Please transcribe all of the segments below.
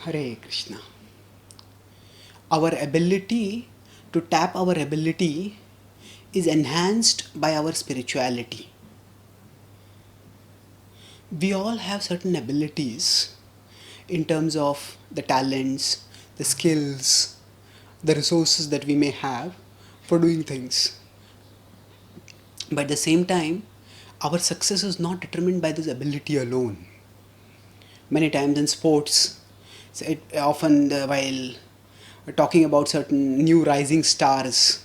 Hare Krishna. Our ability to tap our ability is enhanced by our spirituality. We all have certain abilities in terms of the talents, the skills, the resources that we may have for doing things. But at the same time, our success is not determined by this ability alone. Many times in sports, while talking about certain new rising stars,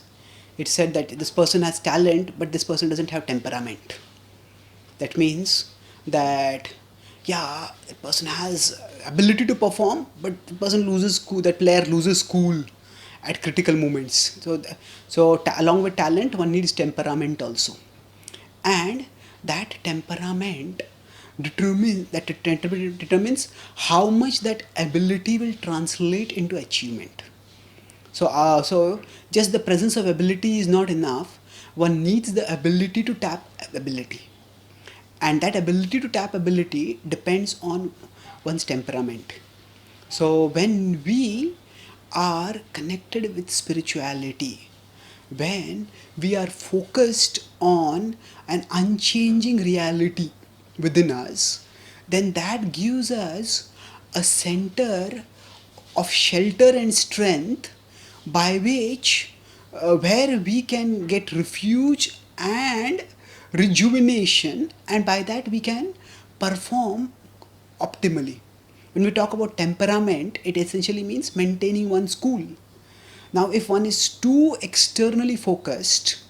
it's said that this person has talent, but this person doesn't have temperament. That means that a person has ability to perform, but the person loses cool. That player loses cool at critical moments. Along with talent, one needs temperament also, and that temperament determines how much that ability will translate into achievement. So just the presence of ability is not enough. One needs the ability to tap ability, and that ability to tap ability depends on one's temperament. So when we are connected with spirituality, when we are focused on an unchanging reality within us, then that gives us a center of shelter and strength by which where we can get refuge and rejuvenation, and by that we can perform optimally. When we talk about temperament, it essentially means maintaining one's cool. Now, if one is too externally focused,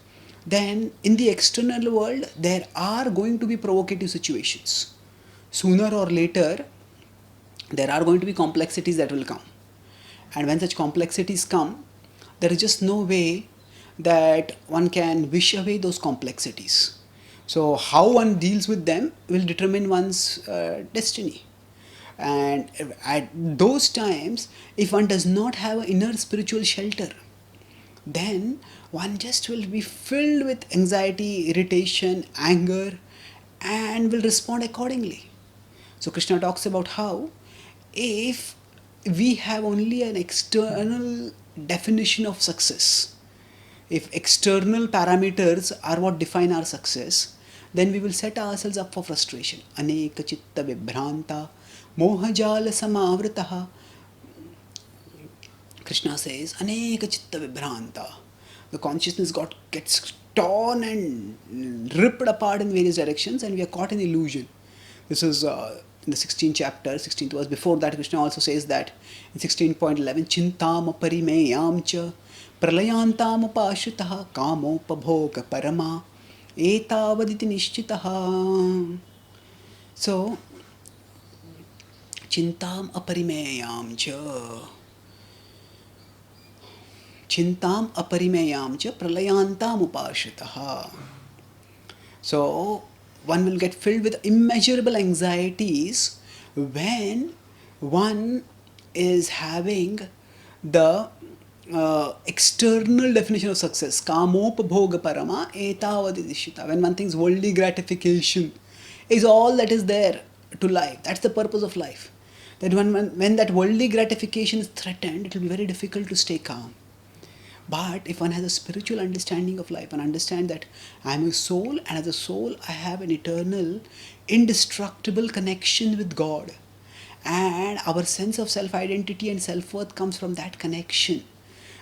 then in the external world there are going to be provocative situations. Sooner or later, there are going to be complexities that will come. And when such complexities come, there is just no way that one can wish away those complexities. So how one deals with them will determine one's destiny. And at those times, if one does not have an inner spiritual shelter, then one just will be filled with anxiety, irritation, anger, and will respond accordingly. So Krishna talks about how if we have only an external definition of success, if external parameters are what define our success, then we will set ourselves up for frustration. Aneka chitta vibhranta mohajala samavritaha. Krishna says, Aneka chitta vibhranta. The consciousness gets torn and ripped apart in various directions, and we are caught in illusion. This is in the 16th chapter, 16th verse. Before that, Krishna also says that in 16.11, Chintam parimeyam cha pralayantam upashitaha kamopabhoga parama etavaditi nishchitaha. So, Chintam aparimeyam cha. Chintam aparimeyam cha pralayantam upashitaha. So, one will get filled with immeasurable anxieties when one is having the external definition of success. Kamopabhoga parama etavadidishita. When one thinks worldly gratification is all that is there to life. That's the purpose of life. That when that worldly gratification is threatened, it will be very difficult to stay calm. But if one has a spiritual understanding of life and understand that I am a soul, and as a soul I have an eternal, indestructible connection with God, and our sense of self-identity and self-worth comes from that connection,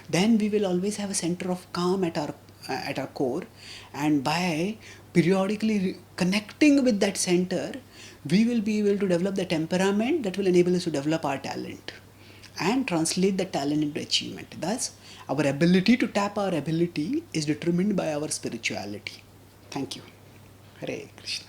then we will always have a center of calm at our core, and by periodically connecting with that center, we will be able to develop the temperament that will enable us to develop our talent and translate the talent into achievement. Thus, our ability to tap our ability is determined by our spirituality. Thank you. Hare Krishna.